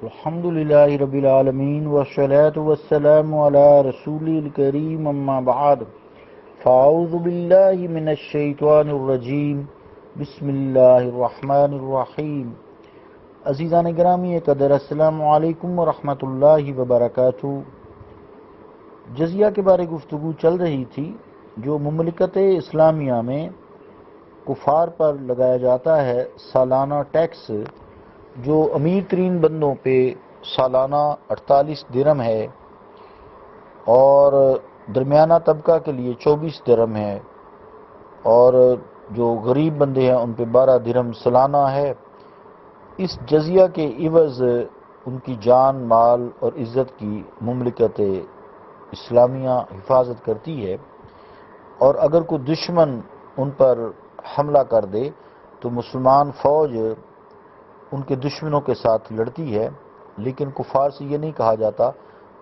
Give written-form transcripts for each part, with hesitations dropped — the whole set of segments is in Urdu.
الحمد للہ رب العالمین والصلاة والسلام علی رسول الکریم اما بعد فاعوذ باللہ من الشیطان الرجیم بسم اللہ الرحمن الرحیم عزیزان گرامی قدر السلام علیکم ورحمۃ اللہ وبرکاتہ۔ جزیہ کے بارے گفتگو چل رہی تھی جو مملکت اسلامیہ میں کفار پر لگایا جاتا ہے سالانہ ٹیکس، جو امیر ترین بندوں پہ سالانہ 48 درہم ہے اور درمیانہ طبقہ کے لیے 24 درہم ہے، اور جو غریب بندے ہیں ان پہ 12 درہم سالانہ ہے۔ اس جزیہ کے عوض ان کی جان، مال اور عزت کی مملکت اسلامیہ حفاظت کرتی ہے، اور اگر کوئی دشمن ان پر حملہ کر دے تو مسلمان فوج ان کے دشمنوں کے ساتھ لڑتی ہے، لیکن کفار سے یہ نہیں کہا جاتا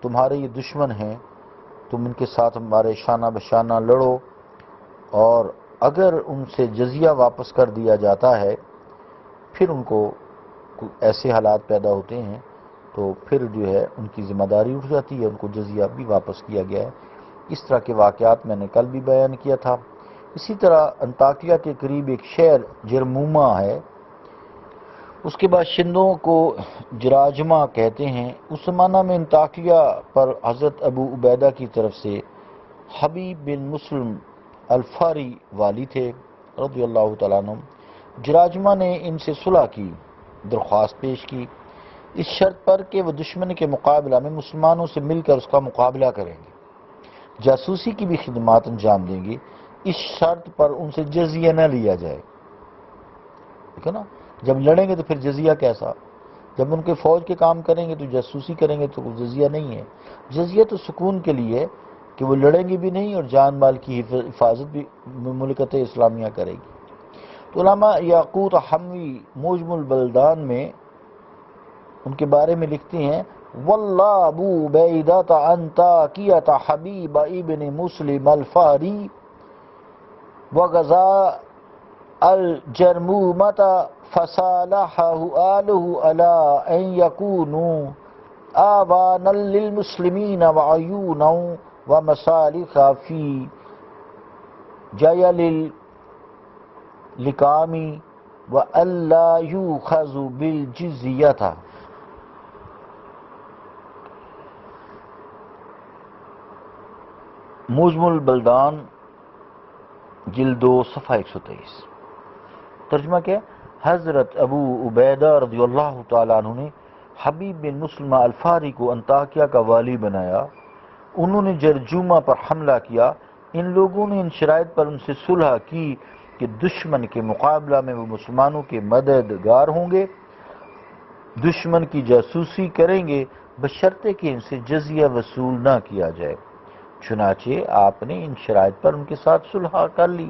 تمہارے یہ دشمن ہیں، تم ان کے ساتھ ہمارے شانہ بشانہ لڑو۔ اور اگر ان سے جزیہ واپس کر دیا جاتا ہے، پھر ان کو ایسے حالات پیدا ہوتے ہیں تو پھر جو ہے ان کی ذمہ داری اٹھ جاتی ہے، ان کو جزیہ بھی واپس کیا گیا ہے۔ اس طرح کے واقعات میں نے کل بھی بیان کیا تھا۔ اسی طرح انطاکیہ کے قریب ایک شہر جرموما ہے، اس کے باشندوں کو جراجمہ کہتے ہیں۔ اس زمانہ میں انطاکیہ پر حضرت ابو عبیدہ کی طرف سے حبیب بن مسلم الفاری والی تھے رضی اللہ تعالیٰ عنہ۔ جراجمہ نے ان سے صلح کی درخواست پیش کی، اس شرط پر کہ وہ دشمن کے مقابلہ میں مسلمانوں سے مل کر اس کا مقابلہ کریں گے، جاسوسی کی بھی خدمات انجام دیں گے، اس شرط پر ان سے جزیہ نہ لیا جائے۔ ٹھیک ہے نا، جب لڑیں گے تو پھر جزیہ کیسا؟ جب ان کے فوج کے کام کریں گے تو جاسوسی کریں گے تو جزیہ نہیں ہے۔ جزیہ تو سکون کے لیے کہ وہ لڑیں گے بھی نہیں اور جان مال کی حفاظت بھی مملکت اسلامیہ کرے گی۔ تو علامہ یاقوت حموی موجم البلدان میں ان کے بارے میں لکھتے ہیں، واللہ ابو عبیدۃ انطاکیۃ حبیب ابن مسلم الفاری وغزا الجرمومۃ فصالحہ آلہ علی ان یکونوا آوانا للمسلمین وعیونا ومصالح فی جیل الکام وألا یؤخذ بالجزیۃ۔ موجم البلدان جلد 2 صفحہ 123۔ ترجمہ کیا؟ حضرت ابو عبیدہ رضی اللہ تعالیٰ عنہ نے حبیب بن مسلمہ الفاری کو انطاکیہ کا والی بنایا۔ انہوں نے جرجومہ پر حملہ کیا۔ ان لوگوں نے ان شرائط پر ان سے صلح کی کہ دشمن کے مقابلہ میں وہ مسلمانوں کے مددگار ہوں گے، دشمن کی جاسوسی کریں گے، بشرطے کہ ان سے جزیہ وصول نہ کیا جائے۔ چنانچہ آپ نے ان شرائط پر ان کے ساتھ صلح کر لی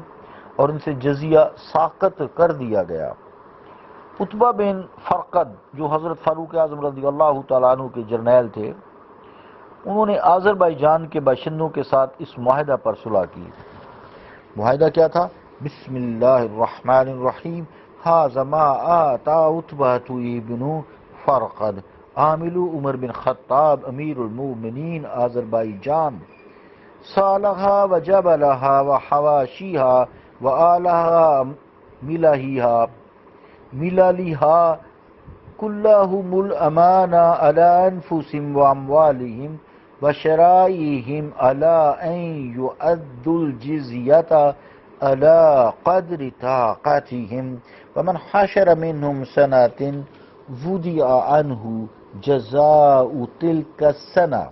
اور ان سے جزیہ ساقط کر دیا گیا۔ عتبہ بن فرقد جو حضرت فاروق اعظم رضی اللہ تعالیٰ عنہ کے جرنیل تھے، انہوں نے آذربائیجان کے باشندوں کے ساتھ اس معاہدہ پر صلح کی۔ معاہدہ کیا تھا؟ بسم اللہ الرحمن الرحیم، ھذا ما آتا عتبہ ابن فرقد عامل عمر بن خطاب امیر المؤمنین آذربائیجان صالحہ وجبلہا وحواشیہا وآلہا ملالہا کلہم الامانہ علی انفسہم واموالہم وشرائعہم علی ان یؤدوا الجزیۃ علی قدر طاقتہم ومن حشر منہم سنۃ وضع عنہ جزاء تلک السنہ۔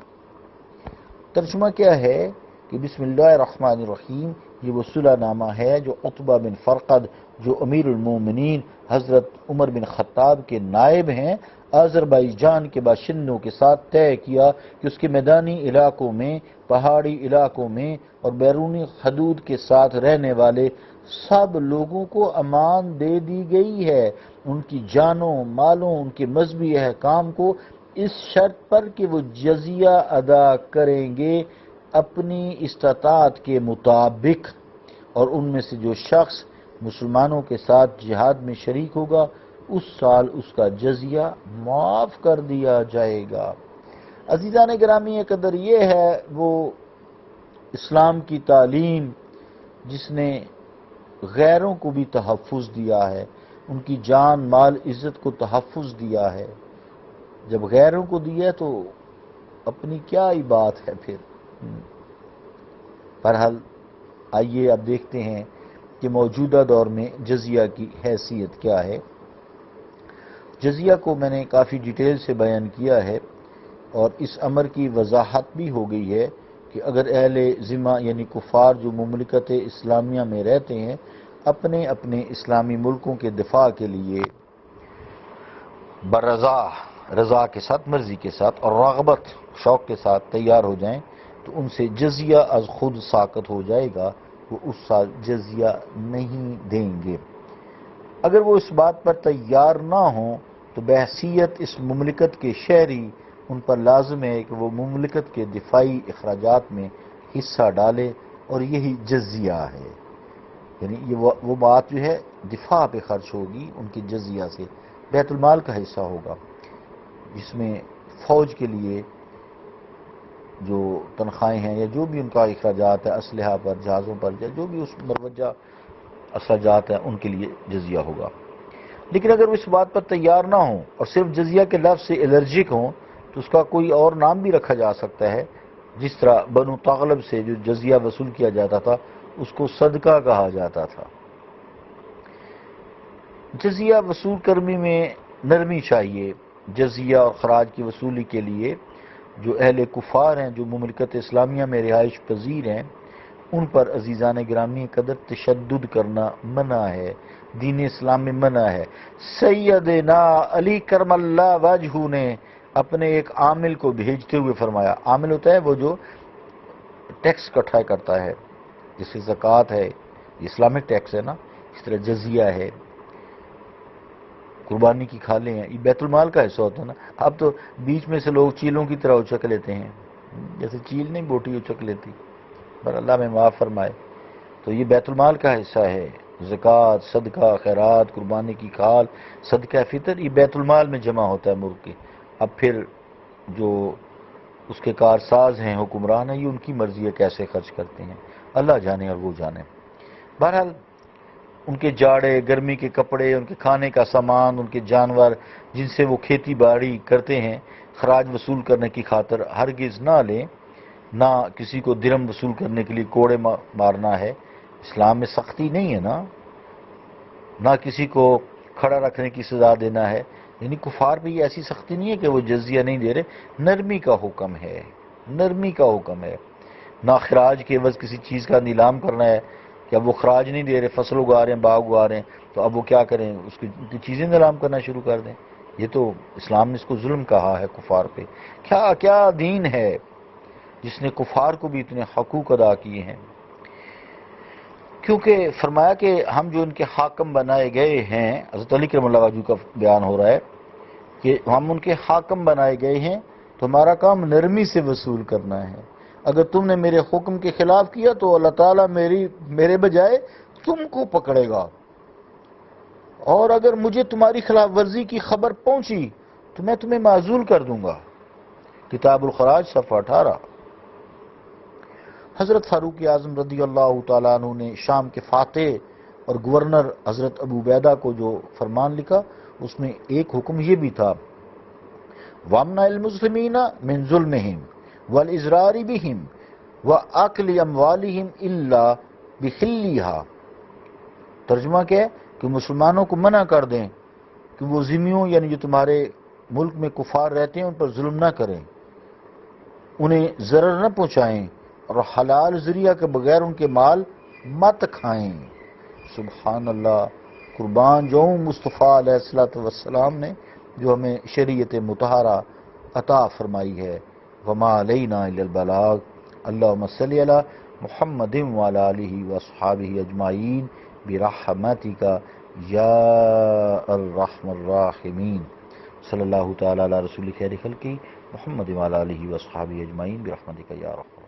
ترجمہ کیا ہے کہ بسم اللہ الرحمن الرحیم، یہ وہ صلح نامہ ہے جو عتبہ بن فرقد جو امیر المومنین حضرت عمر بن خطاب کے نائب ہیں، آذربائیجان کے باشندوں کے ساتھ طے کیا کہ اس کے میدانی علاقوں میں، پہاڑی علاقوں میں اور بیرونی حدود کے ساتھ رہنے والے سب لوگوں کو امان دے دی گئی ہے، ان کی جانوں، مالوں، ان کے مذہبی احکام کو، اس شرط پر کہ وہ جزیہ ادا کریں گے اپنی استطاعت کے مطابق، اور ان میں سے جو شخص مسلمانوں کے ساتھ جہاد میں شریک ہوگا اس سال اس کا جزیہ معاف کر دیا جائے گا۔ عزیزان گرامی قدر، یہ ہے وہ اسلام کی تعلیم جس نے غیروں کو بھی تحفظ دیا ہے، ان کی جان مال عزت کو تحفظ دیا ہے۔ جب غیروں کو دیا تو اپنی کیا ہی بات ہے پھر۔ بہرحال آئیے اب دیکھتے ہیں کہ موجودہ دور میں جزیہ کی حیثیت کیا ہے۔ جزیہ کو میں نے کافی ڈیٹیل سے بیان کیا ہے اور اس امر کی وضاحت بھی ہو گئی ہے کہ اگر اہل ذمہ یعنی کفار جو مملکت اسلامیہ میں رہتے ہیں اپنے اپنے اسلامی ملکوں کے دفاع کے لیے رضا کے ساتھ، مرضی کے ساتھ اور رغبت شوق کے ساتھ تیار ہو جائیں تو ان سے جزیہ از خود ساقط ہو جائے گا، وہ اس سال جزیہ نہیں دیں گے۔ اگر وہ اس بات پر تیار نہ ہوں تو بحیثیت اس مملکت کے شہری ان پر لازم ہے کہ وہ مملکت کے دفاعی اخراجات میں حصہ ڈالے، اور یہی جزیہ ہے۔ یعنی یہ وہ بات جو ہے دفاع پہ خرچ ہوگی ان کے جزیہ سے، بیت المال کا حصہ ہوگا، جس میں فوج کے لیے جو تنخواہیں ہیں یا جو بھی ان کا اخراجات ہے، اسلحہ پر، جہازوں پر، یا جو بھی اس مروجہ اخراجات ہیں ان کے لیے جزیہ ہوگا۔ لیکن اگر وہ اس بات پر تیار نہ ہوں اور صرف جزیہ کے لفظ سے الرجک ہوں تو اس کا کوئی اور نام بھی رکھا جا سکتا ہے، جس طرح بنو تغلب سے جو جزیہ وصول کیا جاتا تھا اس کو صدقہ کہا جاتا تھا۔ جزیہ وصول کرنے میں نرمی چاہیے۔ جزیہ اور خراج کی وصولی کے لیے جو اہل کفار ہیں، جو مملکت اسلامیہ میں رہائش پذیر ہیں، ان پر عزیزان گرامی قدر تشدد کرنا منع ہے، دین اسلام میں منع ہے۔ سیدنا علی کرم اللہ وجہہ نے اپنے ایک عامل کو بھیجتے ہوئے فرمایا، عامل ہوتا ہے وہ جو ٹیکس اکٹھا کرتا ہے، جیسے زکوٰۃ ہے، اسلامک ٹیکس ہے نا، اس طرح جزیہ ہے، قربانی کی کھالیں ہیں، یہ بیت المال کا حصہ ہوتا ہے نا۔ اب تو بیچ میں سے لوگ چیلوں کی طرح اچک لیتے ہیں، جیسے چیل نہیں بوٹی اچک لیتی، پر اللہ میں معاف فرمائے، تو یہ بیت المال کا حصہ ہے۔ زکوٰۃ، صدقہ، خیرات، قربانی کی کھال، صدقہ فطر، یہ بیت المال میں جمع ہوتا ہے ملک کے۔ اب پھر جو اس کے کارساز ہیں، حکمران ہیں، یہ ان کی مرضی ہے کیسے خرچ کرتے ہیں، اللہ جانے اور وہ جانے۔ بہرحال ان کے جاڑے، گرمی کے کپڑے، ان کے کھانے کا سامان، ان کے جانور جن سے وہ کھیتی باڑی کرتے ہیں، خراج وصول کرنے کی خاطر ہرگز نہ لیں۔ نہ کسی کو درم وصول کرنے کے لیے کوڑے مارنا ہے، اسلام میں سختی نہیں ہے نا، نہ کسی کو کھڑا رکھنے کی سزا دینا ہے۔ یعنی کفار پہ یہ ایسی سختی نہیں ہے کہ وہ جزیہ نہیں دے رہے، نرمی کا حکم ہے، نرمی کا حکم ہے۔ نہ خراج کے عوض کسی چیز کا نیلام کرنا ہے کہ اب وہ خراج نہیں دے رہے، فصل اگا رہے ہیں، باغ اگا رہے ہیں، تو اب وہ کیا کریں، اس کی چیزیں نیلام کرنا شروع کر دیں۔ یہ تو اسلام نے اس کو ظلم کہا ہے کفار پہ۔ کیا دین ہے جس نے کفار کو بھی اتنے حقوق ادا کیے ہیں۔ کیونکہ فرمایا کہ ہم جو ان کے حاکم بنائے گئے ہیں، حضرت علی کرم اللہ وجہہ کا بیان ہو رہا ہے کہ ہم ان کے حاکم بنائے گئے ہیں تو ہمارا کام نرمی سے وصول کرنا ہے۔ اگر تم نے میرے حکم کے خلاف کیا تو اللہ تعالیٰ میرے بجائے تم کو پکڑے گا، اور اگر مجھے تمہاری خلاف ورزی کی خبر پہنچی تو میں تمہیں معزول کر دوں گا۔ کتاب الخراج صفحہ 18۔ حضرت فاروق اعظم رضی اللہ تعالیٰ عنہ نے شام کے فاتح اور گورنر حضرت ابو عبیدہ کو جو فرمان لکھا اس میں ایک حکم یہ بھی تھا، وَامْنَعِ الْمُسْلِمِينَ مِنْ ظُلْمِهِمْ وَالْإِضْرَارِ بِهِمْ وَأَكْلِ أَمْوَالِهِمْ إِلَّا بِحِلِّهَا۔ ترجمہ کیا ہے کہ مسلمانوں کو منع کر دیں کہ وہ ذمیوں یعنی جو تمہارے ملک میں کفار رہتے ہیں ان پر ظلم نہ کریں، انہیں ضرر نہ پہنچائیں، اور حلال ذریعہ کے بغیر ان کے مال مت کھائیں۔ سبحان اللہ، قربان جاؤں مصطفیٰ علیہ السلام نے جو ہمیں شریعت مطہرہ عطا فرمائی ہے۔ وما علینا الا البلاغ۔ اللہم صلی علی محمد وعلی آلہ واصحابہ اجمعین برحمتک یا ارحم الراحمین۔ صلی اللہ تعالی علی رسول خیر خلقہ محمد وعلی آلہ واصحابہ اجمعین برحمتک یا ارحم